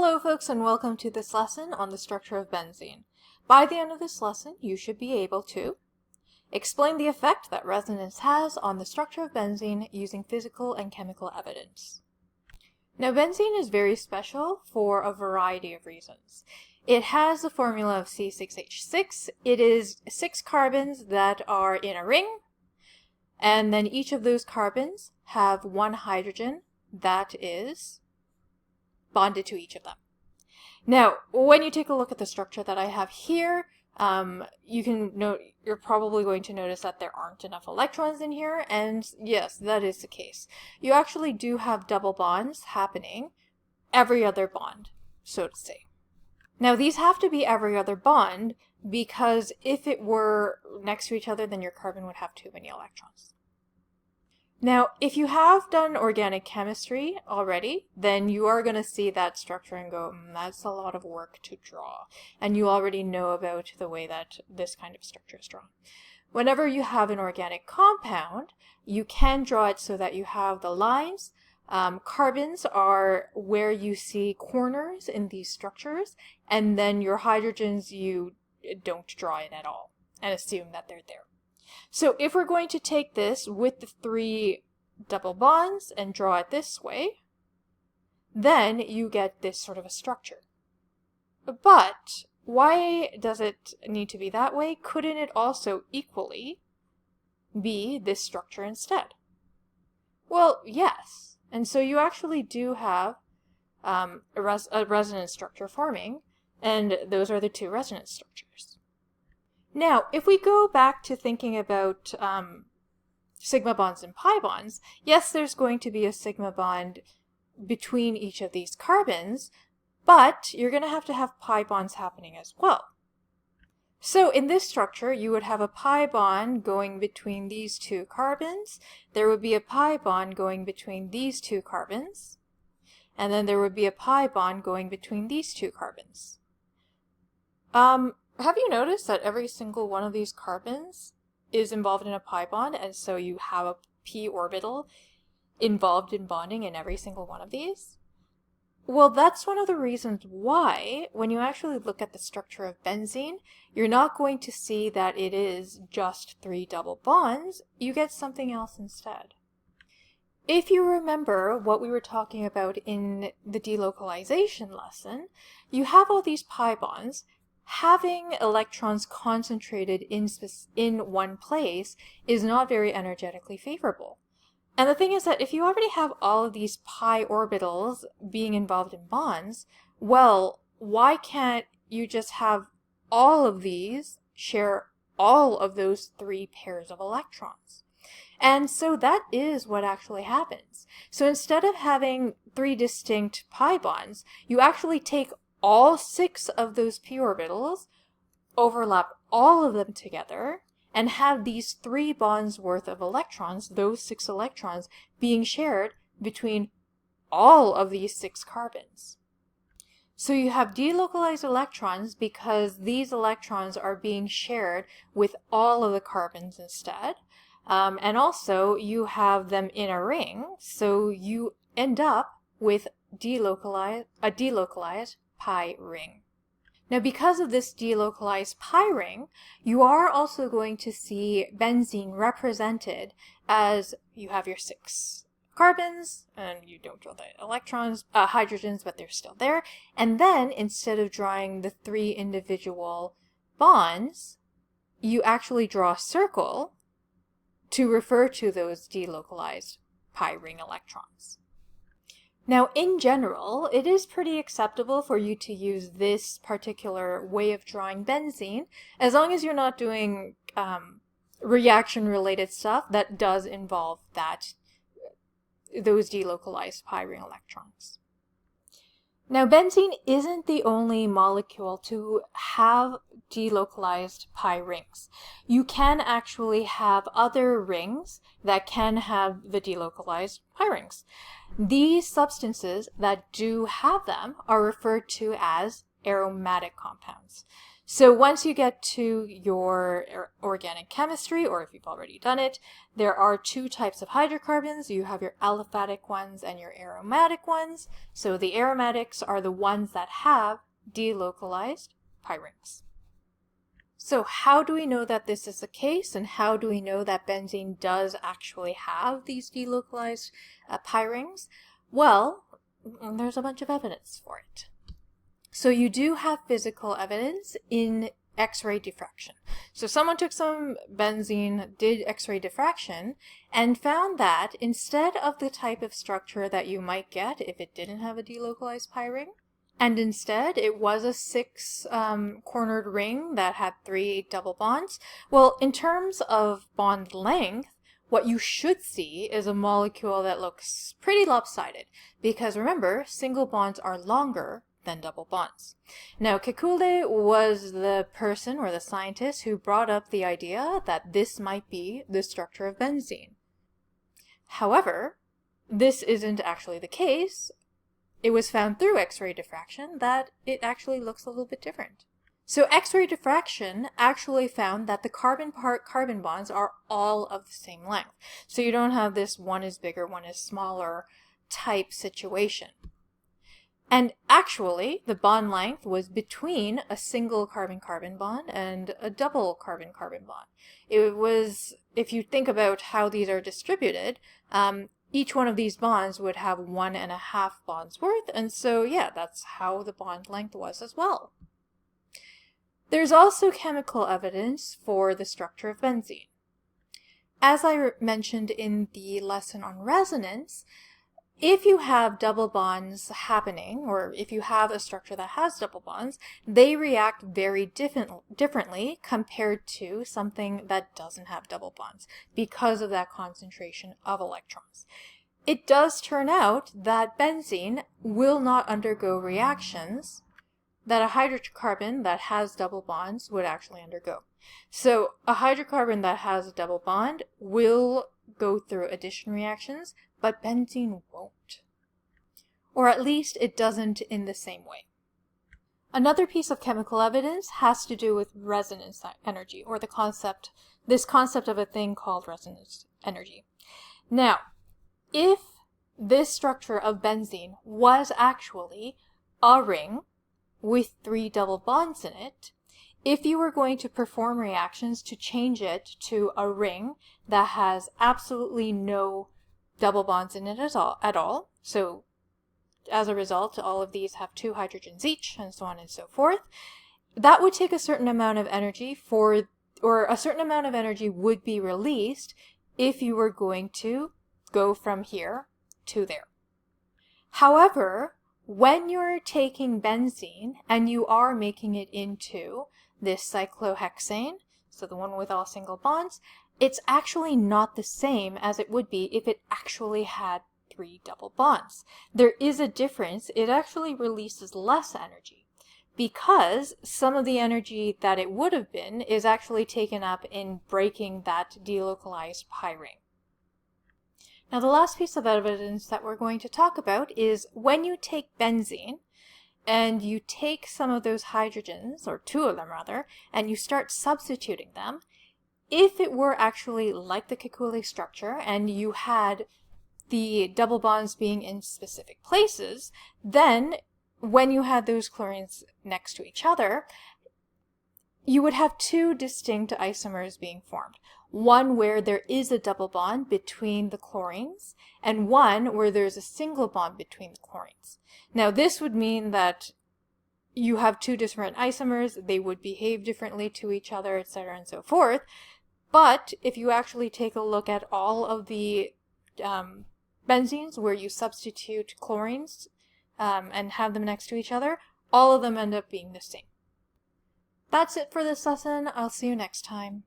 Hello folks, and welcome to this lesson on the structure of benzene. By the end of this lesson, you should be able to explain the effect that resonance has on the structure of benzene using physical and chemical evidence. Now, benzene is very special for a variety of reasons. It has the formula of C6H6. It is 6 carbons that are in a ring, and then each of those carbons have one hydrogen that is bonded to each of them. Now, when you take a look at the structure that I have here, you're probably going to notice that there aren't enough electrons in here, and yes, that is the case. You actually do have double bonds happening every other bond, so to say. Now, these have to be every other bond because if it were next to each other, then your carbon would have too many electrons. Now, if you have done organic chemistry already, then you are going to see that structure and go, that's a lot of work to draw. And you already know about the way that this kind of structure is drawn. Whenever you have an organic compound, you can draw it so that you have the lines. Carbons are where you see corners in these structures, and then your hydrogens you don't draw in at all and assume that they're there. So if we're going to take this with the 3 double bonds and draw it this way, then you get this sort of a structure. But why does it need to be that way? Couldn't it also equally be this structure instead? Well, yes. And so you actually do have a resonance structure forming, and those are the 2 resonance structures. Now, if we go back to thinking about sigma bonds and pi bonds, yes, there's going to be a sigma bond between each of these carbons, but you're going to have pi bonds happening as well. So in this structure, you would have a pi bond going between these 2 carbons, there would be a pi bond going between these 2 carbons, and then there would be a pi bond going between these 2 carbons. Have you noticed that every single one of these carbons is involved in a pi bond, and so you have a p orbital involved in bonding in every single one of these? Well, that's one of the reasons why, when you actually look at the structure of benzene, you're not going to see that it is just 3 double bonds. You get something else instead. If you remember what we were talking about in the delocalization lesson, you have all these pi bonds. Having electrons concentrated in one place is not very energetically favorable. And the thing is that if you already have all of these pi orbitals being involved in bonds, well, why can't you just have all of these share all of those 3 pairs of electrons? And so that is what actually happens. So instead of having 3 distinct pi bonds, you actually take all 6 of those p orbitals, overlap all of them together, and have these 3 bonds worth of electrons, those 6 electrons, being shared between all of these 6 carbons. So you have delocalized electrons because these electrons are being shared with all of the carbons instead. And also you have them in a ring, so you end up with a delocalized pi ring. Now, because of this delocalized pi ring, you are also going to see benzene represented as you have your 6 carbons, and you don't draw the electrons, hydrogens, but they're still there. And then, instead of drawing the 3 individual bonds, you actually draw a circle to refer to those delocalized pi ring electrons. Now, in general, it is pretty acceptable for you to use this particular way of drawing benzene, as long as you're not doing reaction-related stuff that does involve those delocalized pi ring electrons. Now, benzene isn't the only molecule to have delocalized pi rings. You can actually have other rings that can have the delocalized pi rings. These substances that do have them are referred to as aromatic compounds. So once you get to your organic chemistry, or if you've already done it, there are two types of hydrocarbons. You have your aliphatic ones and your aromatic ones. So the aromatics are the ones that have delocalized pi rings. So how do we know that this is the case, and how do we know that benzene does actually have these delocalized pi rings? Well, there's a bunch of evidence for it. So you do have physical evidence in X-ray diffraction. So someone took some benzene, did X-ray diffraction, and found that instead of the type of structure that you might get if it didn't have a delocalized pi ring, and instead it was a six-cornered ring that had 3 double bonds, well, in terms of bond length, what you should see is a molecule that looks pretty lopsided, because remember, single bonds are longer than double bonds. Now, Kekulé was the person or the scientist who brought up the idea that this might be the structure of benzene. However, this isn't actually the case. It was found through X-ray diffraction that it actually looks a little bit different. So X-ray diffraction actually found that the carbon-part-carbon bonds are all of the same length. So you don't have this one is bigger, one is smaller type situation. And actually, the bond length was between a single carbon-carbon bond and a double carbon-carbon bond. It was, if you think about how these are distributed, each one of these bonds would have 1.5 bonds worth, and so yeah, that's how the bond length was as well. There's also chemical evidence for the structure of benzene. As I mentioned in the lesson on resonance, if you have double bonds happening, or if you have a structure that has double bonds, they react very differently compared to something that doesn't have double bonds because of that concentration of electrons. It does turn out that benzene will not undergo reactions that a hydrocarbon that has double bonds would actually undergo. So a hydrocarbon that has a double bond will go through addition reactions, but benzene won't. Or at least it doesn't in the same way. Another piece of chemical evidence has to do with resonance energy, or this concept of a thing called resonance energy. Now, if this structure of benzene was actually a ring with 3 double bonds in it, if you were going to perform reactions to change it to a ring that has absolutely no double bonds in it at all, so as a result, all of these have 2 hydrogens each, and so on and so forth, that would take a certain amount of energy or a certain amount of energy would be released if you were going to go from here to there. However, when you're taking benzene and you are making it into this cyclohexane, so the one with all single bonds, it's actually not the same as it would be if it actually had 3 double bonds. There is a difference. It actually releases less energy because some of the energy that it would have been is actually taken up in breaking that delocalized pi ring. Now, the last piece of evidence that we're going to talk about is when you take benzene and you take some of those hydrogens, or 2 of them rather, and you start substituting them, if it were actually like the Kekulé structure and you had the double bonds being in specific places, then when you had those chlorines next to each other, you would have 2 distinct isomers being formed. One where there is a double bond between the chlorines, and one where there's a single bond between the chlorines. Now, this would mean that you have 2 different isomers, they would behave differently to each other, etc. and so forth. But if you actually take a look at all of the benzenes where you substitute chlorines and have them next to each other, all of them end up being the same. That's it for this lesson. I'll see you next time.